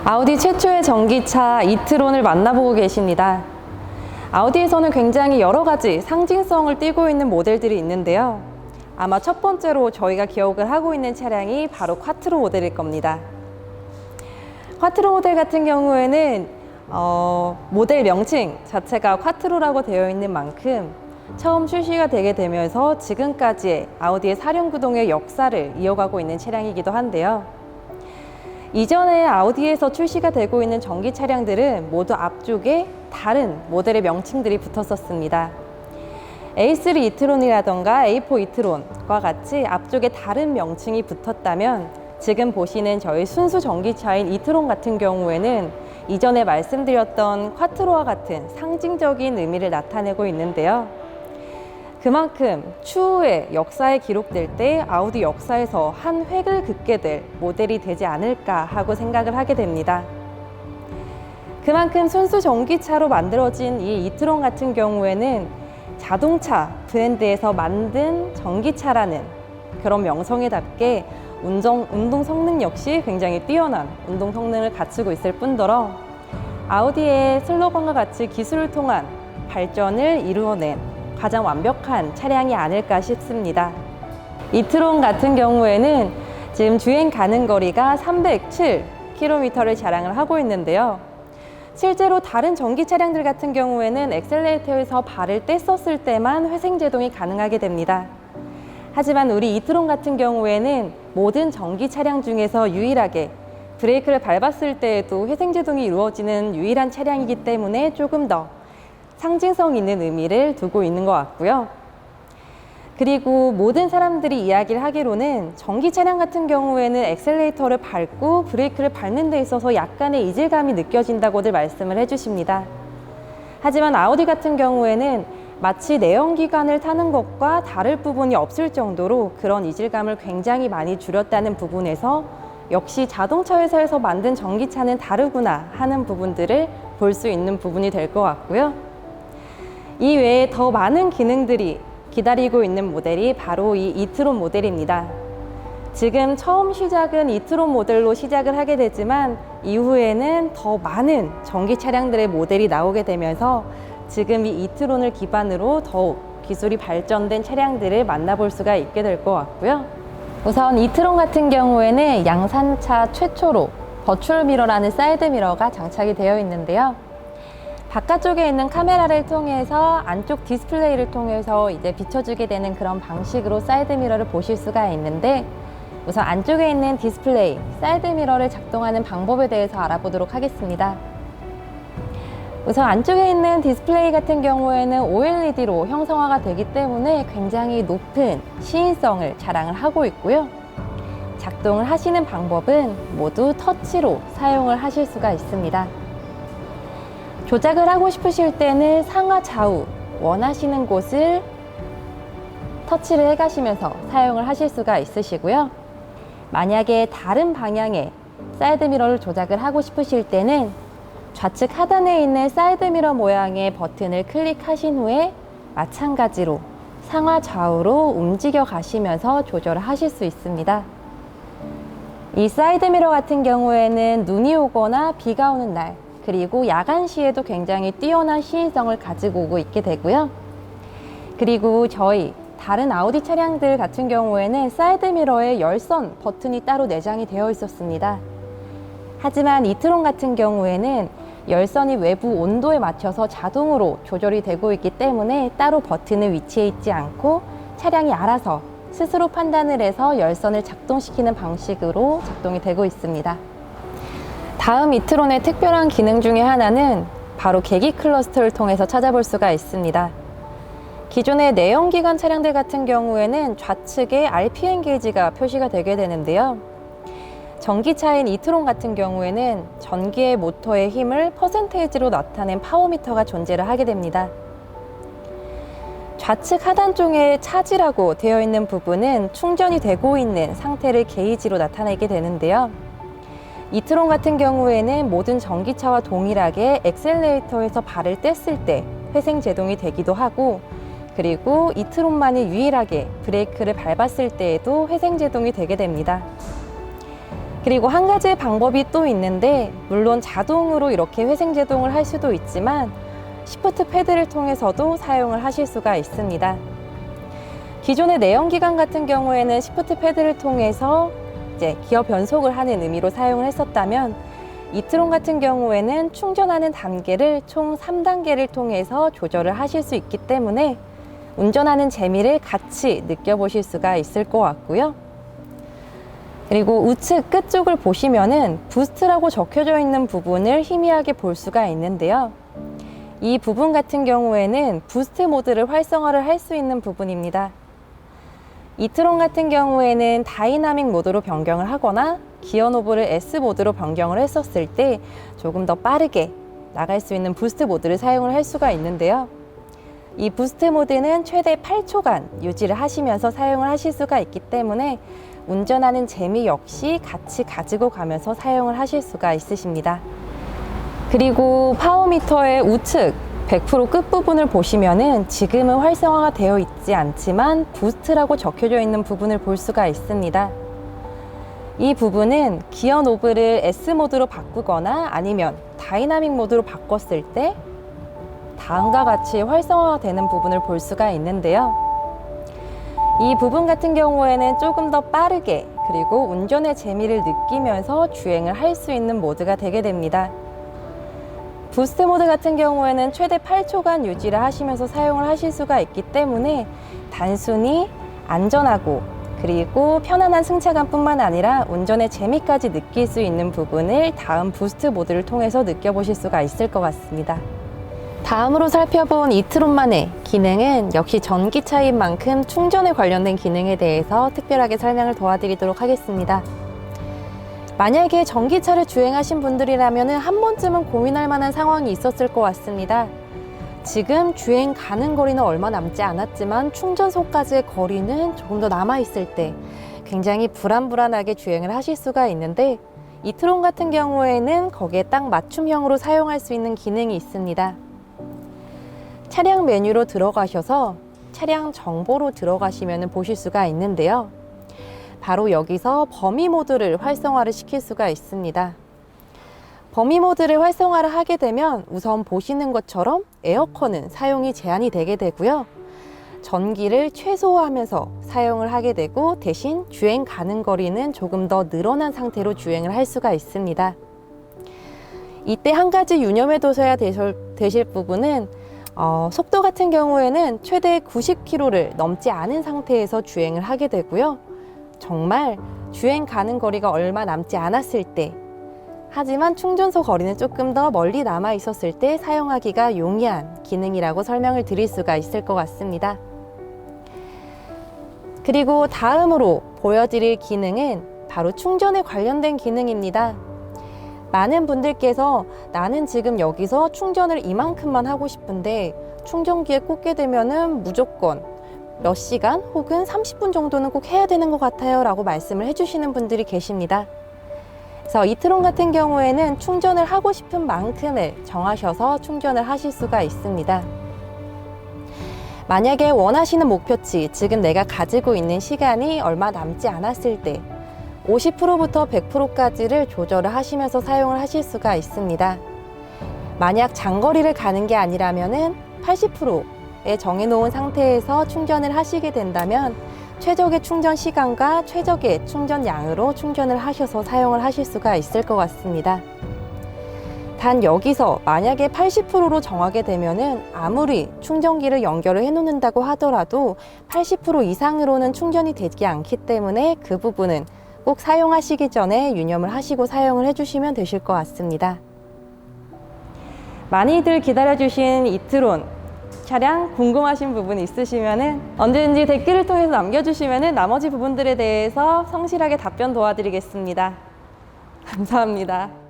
아우디 최초의 전기차 이트론을 만나보고 계십니다. 아우디에서는 굉장히 여러 가지 상징성을 띠고 있는 모델들이 있는데요. 아마 첫 번째로 저희가 기억을 하고 있는 차량이 바로 콰트로 모델일 겁니다. 콰트로 모델 같은 경우에는 모델 명칭 자체가 콰트로라고 되어 있는 만큼 처음 출시가 되게 되면서 지금까지의 아우디의 사륜구동의 역사를 이어가고 있는 차량이기도 한데요. 이전에 아우디에서 출시가 되고 있는 전기 차량들은 모두 앞쪽에 다른 모델의 명칭들이 붙었었습니다. A3 이트론이라던가 A4 이트론과 같이 앞쪽에 다른 명칭이 붙었다면 지금 보시는 저희 순수 전기차인 이트론 같은 경우에는 이전에 말씀드렸던 콰트로와 같은 상징적인 의미를 나타내고 있는데요. 그만큼 추후에 역사에 기록될 때 아우디 역사에서 한 획을 긋게 될 모델이 되지 않을까 하고 생각을 하게 됩니다. 그만큼 순수 전기차로 만들어진 이 이트론 같은 경우에는 자동차 브랜드에서 만든 전기차라는 그런 명성에답게 운동 성능 역시 굉장히 뛰어난 운동 성능을 갖추고 있을 뿐더러 아우디의 슬로건과 같이 기술을 통한 발전을 이루어낸 가장 완벽한 차량이 아닐까 싶습니다. 이트론 같은 경우에는 지금 주행 가능 거리가 307km를 자랑을 하고 있는데요. 실제로 다른 전기 차량들 같은 경우에는 엑셀레이터에서 발을 뗐었을 때만 회생제동이 가능하게 됩니다. 하지만 우리 이트론 같은 경우에는 모든 전기 차량 중에서 유일하게 브레이크를 밟았을 때에도 회생제동이 이루어지는 유일한 차량이기 때문에 조금 더 상징성 있는 의미를 두고 있는 것 같고요. 그리고 모든 사람들이 이야기를 하기로는 전기 차량 같은 경우에는 엑셀레이터를 밟고 브레이크를 밟는 데 있어서 약간의 이질감이 느껴진다고들 말씀을 해주십니다. 하지만 아우디 같은 경우에는 마치 내연기관을 타는 것과 다를 부분이 없을 정도로 그런 이질감을 굉장히 많이 줄였다는 부분에서 역시 자동차 회사에서 만든 전기차는 다르구나 하는 부분들을 볼 수 있는 부분이 될 것 같고요. 이 외에 더 많은 기능들이 기다리고 있는 모델이 바로 이 이트론 모델입니다. 지금 처음 시작은 이트론 모델로 시작을 하게 되지만 이후에는 더 많은 전기 차량들의 모델이 나오게 되면서 지금 이 이트론을 기반으로 더욱 기술이 발전된 차량들을 만나볼 수가 있게 될 것 같고요. 우선 이트론 같은 경우에는 양산차 최초로 버추얼 미러라는 사이드 미러가 장착이 되어 있는데요. 바깥쪽에 있는 카메라를 통해서 안쪽 디스플레이를 통해서 이제 비춰주게 되는 그런 방식으로 사이드 미러를 보실 수가 있는데 우선 안쪽에 있는 디스플레이, 사이드 미러를 작동하는 방법에 대해서 알아보도록 하겠습니다. 우선 안쪽에 있는 디스플레이 같은 경우에는 OLED로 형성화가 되기 때문에 굉장히 높은 시인성을 자랑을 하고 있고요. 작동을 하시는 방법은 모두 터치로 사용을 하실 수가 있습니다. 조작을 하고 싶으실 때는 상하 좌우 원하시는 곳을 터치를 해가시면서 사용을 하실 수가 있으시고요. 만약에 다른 방향의 사이드 미러를 조작을 하고 싶으실 때는 좌측 하단에 있는 사이드 미러 모양의 버튼을 클릭하신 후에 마찬가지로 상하 좌우로 움직여 가시면서 조절을 하실 수 있습니다. 이 사이드 미러 같은 경우에는 눈이 오거나 비가 오는 날 그리고 야간 시에도 굉장히 뛰어난 시인성을 가지고 오고 있게 되고요. 그리고 저희 다른 아우디 차량들 같은 경우에는 사이드 미러에 열선 버튼이 따로 내장이 되어 있었습니다. 하지만 이트론 같은 경우에는 열선이 외부 온도에 맞춰서 자동으로 조절이 되고 있기 때문에 따로 버튼을 위치해 있지 않고 차량이 알아서 스스로 판단을 해서 열선을 작동시키는 방식으로 작동이 되고 있습니다. 다음 이트론의 특별한 기능 중에 하나는 바로 계기 클러스터를 통해서 찾아볼 수가 있습니다. 기존의 내연기관 차량들 같은 경우에는 좌측에 RPM 게이지가 표시가 되게 되는데요. 전기차인 이트론 같은 경우에는 전기의 모터의 힘을 퍼센테이지로 나타낸 파워미터가 존재를 하게 됩니다. 좌측 하단 쪽에 차지라고 되어 있는 부분은 충전이 되고 있는 상태를 게이지로 나타내게 되는데요. 이트론 같은 경우에는 모든 전기차와 동일하게 엑셀레이터에서 발을 뗐을 때 회생 제동이 되기도 하고 그리고 이트론만이 유일하게 브레이크를 밟았을 때에도 회생 제동이 되게 됩니다. 그리고 한 가지 방법이 또 있는데, 물론 자동으로 이렇게 회생제동을 할 수도 있지만 시프트 패드를 통해서도 사용을 하실 수가 있습니다. 기존의 내연기관 같은 경우에는 시프트 패드를 통해서 이제 기어 변속을 하는 의미로 사용을 했었다면, 이트론 같은 경우에는 충전하는 단계를 총 3단계를 통해서 조절을 하실 수 있기 때문에 운전하는 재미를 같이 느껴보실 수가 있을 것 같고요. 그리고 우측 끝쪽을 보시면은 부스트라고 적혀져 있는 부분을 희미하게 볼 수가 있는데요. 이 부분 같은 경우에는 부스트 모드를 활성화를 할 수 있는 부분입니다. 이트론 같은 경우에는 다이나믹 모드로 변경을 하거나 기어 노브를 S 모드로 변경을 했었을 때 조금 더 빠르게 나갈 수 있는 부스트 모드를 사용을 할 수가 있는데요. 이 부스트 모드는 최대 8초간 유지를 하시면서 사용을 하실 수가 있기 때문에 운전하는 재미 역시 같이 가지고 가면서 사용을 하실 수가 있으십니다. 그리고 파워미터의 우측 100% 끝부분을 보시면은 지금은 활성화가 되어 있지 않지만 부스트라고 적혀져 있는 부분을 볼 수가 있습니다. 이 부분은 기어 노브를 S 모드로 바꾸거나 아니면 다이나믹 모드로 바꿨을 때 다음과 같이 활성화가 되는 부분을 볼 수가 있는데요. 이 부분 같은 경우에는 조금 더 빠르게 그리고 운전의 재미를 느끼면서 주행을 할 수 있는 모드가 되게 됩니다. 부스트 모드 같은 경우에는 최대 8초간 유지를 하시면서 사용을 하실 수가 있기 때문에 단순히 안전하고 그리고 편안한 승차감뿐만 아니라 운전의 재미까지 느낄 수 있는 부분을 다음 부스트 모드를 통해서 느껴보실 수가 있을 것 같습니다. 다음으로 살펴본 이트론만의 기능은 역시 전기차인 만큼 충전에 관련된 기능에 대해서 특별하게 설명을 도와드리도록 하겠습니다. 만약에 전기차를 주행하신 분들이라면 한 번쯤은 고민할 만한 상황이 있었을 것 같습니다. 지금 주행 가는 거리는 얼마 남지 않았지만 충전소까지의 거리는 조금 더 남아있을 때 굉장히 불안하게 주행을 하실 수가 있는데, 이트론 같은 경우에는 거기에 딱 맞춤형으로 사용할 수 있는 기능이 있습니다. 차량 메뉴로 들어가셔서 차량 정보로 들어가시면 보실 수가 있는데요. 바로 여기서 범위 모드를 활성화를 시킬 수가 있습니다. 범위 모드를 활성화를 하게 되면 우선 보시는 것처럼 에어컨은 사용이 제한이 되게 되고요. 전기를 최소화하면서 사용을 하게 되고 대신 주행 가는 거리는 조금 더 늘어난 상태로 주행을 할 수가 있습니다. 이때 한 가지 유념해 두셔야 되실 부분은 속도 같은 경우에는 최대 90km를 넘지 않은 상태에서 주행을 하게 되고요. 정말 주행 가는 거리가 얼마 남지 않았을 때, 하지만 충전소 거리는 조금 더 멀리 남아 있었을 때 사용하기가 용이한 기능이라고 설명을 드릴 수가 있을 것 같습니다. 그리고 다음으로 보여드릴 기능은 바로 충전에 관련된 기능입니다. 많은 분들께서 나는 지금 여기서 충전을 이만큼만 하고 싶은데 충전기에 꽂게 되면은 무조건 몇 시간 혹은 30분 정도는 꼭 해야 되는 것 같아요 라고 말씀을 해주시는 분들이 계십니다. 그래서 이트론 같은 경우에는 충전을 하고 싶은 만큼을 정하셔서 충전을 하실 수가 있습니다. 만약에 원하시는 목표치, 지금 내가 가지고 있는 시간이 얼마 남지 않았을 때 50%부터 100%까지를 조절을 하시면서 사용을 하실 수가 있습니다. 만약 장거리를 가는 게 아니라면은 80%에 정해놓은 상태에서 충전을 하시게 된다면 최적의 충전 시간과 최적의 충전량으로 충전을 하셔서 사용을 하실 수가 있을 것 같습니다. 단 여기서 만약에 80%로 정하게 되면은 아무리 충전기를 연결을 해 놓는다고 하더라도 80% 이상으로는 충전이 되지 않기 때문에 그 부분은 꼭 사용하시기 전에 유념을 하시고 사용을 해주시면 되실 것 같습니다. 많이들 기다려주신 이트론 차량 궁금하신 부분 있으시면 언제든지 댓글을 통해서 남겨주시면 나머지 부분들에 대해서 성실하게 답변 도와드리겠습니다. 감사합니다.